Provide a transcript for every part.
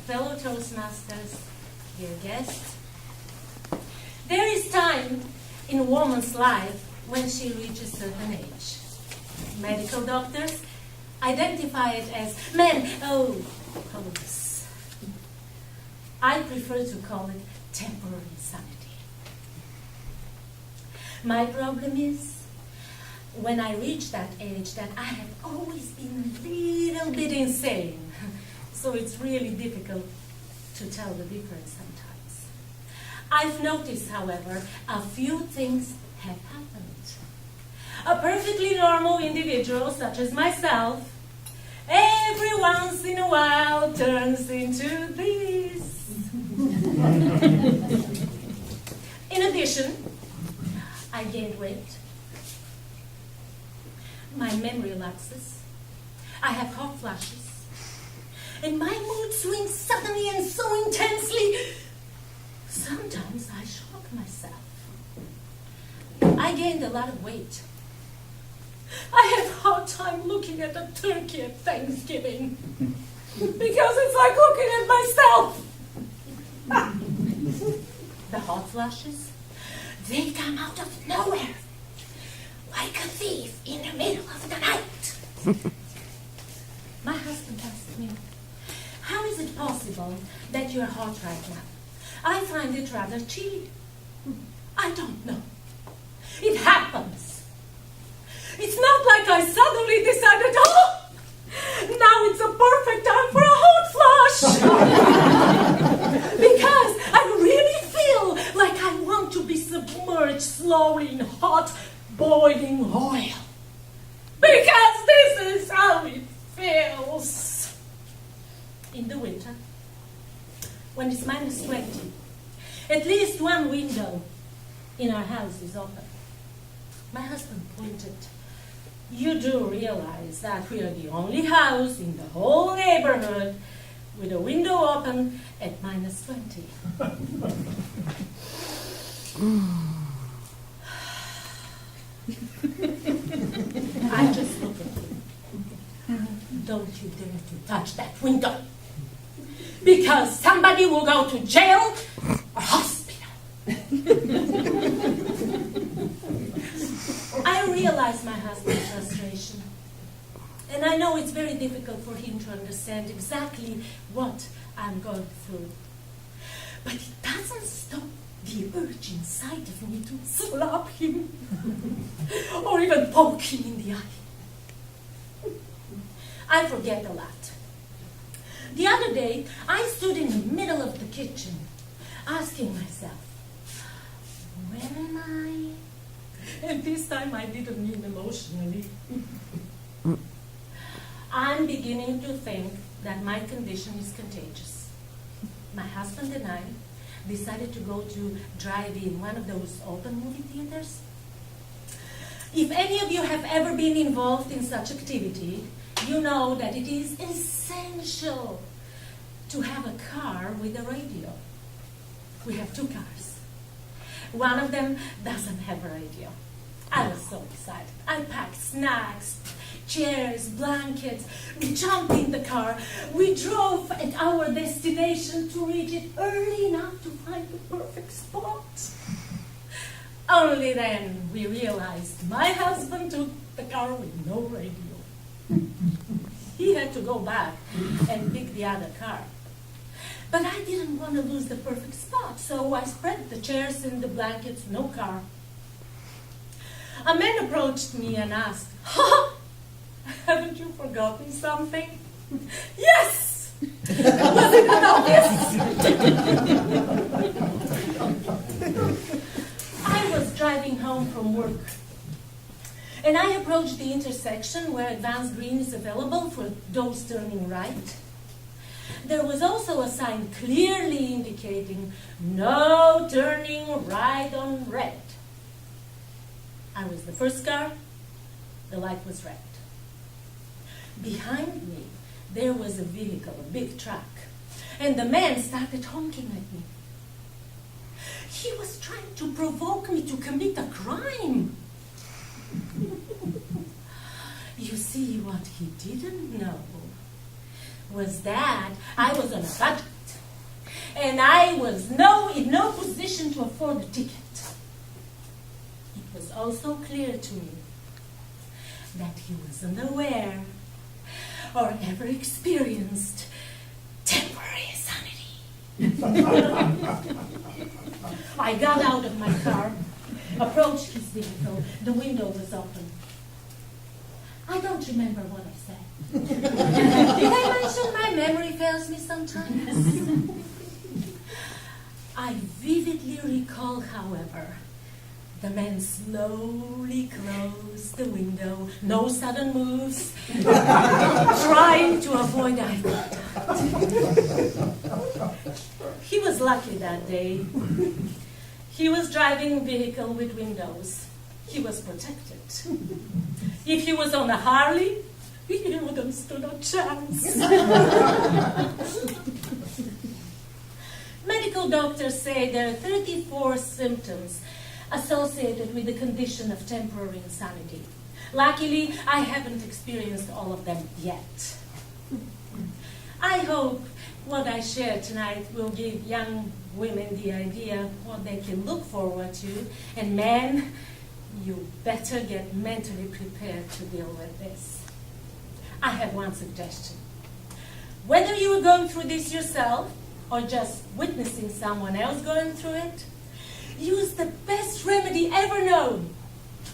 fellow Toastmasters, dear guests. There is time in a woman's life when she reaches a certain age. Medical doctors identify it as menopause. I prefer to call it temporary insanity. My problem is, when I reach that age, that I have always been a little bit insane. So it's really difficult to tell the difference sometimes. I've noticed, however, a few things have happened. A perfectly normal individual, such as myself, every once in a while turns into this. In addition, I gained weight. My memory lapses. I have hot flashes. And my mood swings suddenly and so intensely. Sometimes I shock myself. I gained a lot of weight. I have a hard time looking at a turkey at Thanksgiving. Because it's like looking at myself. The hot flashes, they come out of nowhere. Like a thief in the middle of the night. My husband asked me, how is it possible that you're hot right now? I find it rather chilly. I don't know. It happens. It's not like I suddenly decided, oh, now it's a perfect time for a hot flash. Because I really feel like I want to be submerged slowly in hot, boiling oil. Because this is how it feels. In the winter, when it's -20, at least one window in our house is open. My husband pointed, you do realize that we are the only house in the whole neighborhood with a window open at -20. I just look at him. Don't you dare to touch that window. Because somebody will go to jail or hospital. I realize my husband's frustration. And I know it's very difficult for him to understand exactly what I'm going through. But it doesn't stop the urge inside of me to slap him or even poke him in the eye. I forget a lot. The other day, I stood in the middle of the kitchen, asking myself, where am I? And this time I didn't mean emotionally. I'm beginning to think that my condition is contagious. My husband and I decided to go to drive-in, one of those open movie theaters. If any of you have ever been involved in such activity, you know that it is essential to have a car with a radio. We have 2 cars. One of them doesn't have a radio. I was so excited. I packed snacks, chairs, blankets. We jumped in the car. We drove at our destination to reach it early enough to find the perfect spot. Only then we realized my husband took the car with no radio. He had to go back and pick the other car. But I didn't want to lose the perfect spot, so I spread the chairs and the blankets, no car. A man approached me and asked, haven't you forgotten something? Yes! Was it not obvious? I was driving home from work, and I approached the intersection where advanced green is available for those turning right. There was also a sign clearly indicating no turning right on red. I was the first car. The light was red. Behind me, there was a vehicle, a big truck, and the man started honking at me. He was trying to provoke me to commit a crime. You see, what he didn't know was that I was on a budget. and I was in no position to afford a ticket. It was also clear to me that he wasn't aware or ever experienced temporary insanity. I got out of my car, approached his vehicle. The window was open. I don't remember what I said. Did I mention my memory fails me sometimes? I vividly recall, however, the man slowly closed the window, no sudden moves, trying to avoid eye contact. He was lucky that day. He was driving a vehicle with windows. He was protected. If he was on a Harley, he would have stood a chance. Medical doctors say there are 34 symptoms associated with the condition of temporary insanity. Luckily, I haven't experienced all of them yet. I hope what I share tonight will give young women the idea what they can look forward to, and men, you better get mentally prepared to deal with this. I have one suggestion. Whether you are going through this yourself or just witnessing someone else going through it, use the best remedy ever known: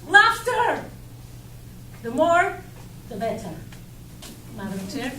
laughter. The more, the better. Madam Chair.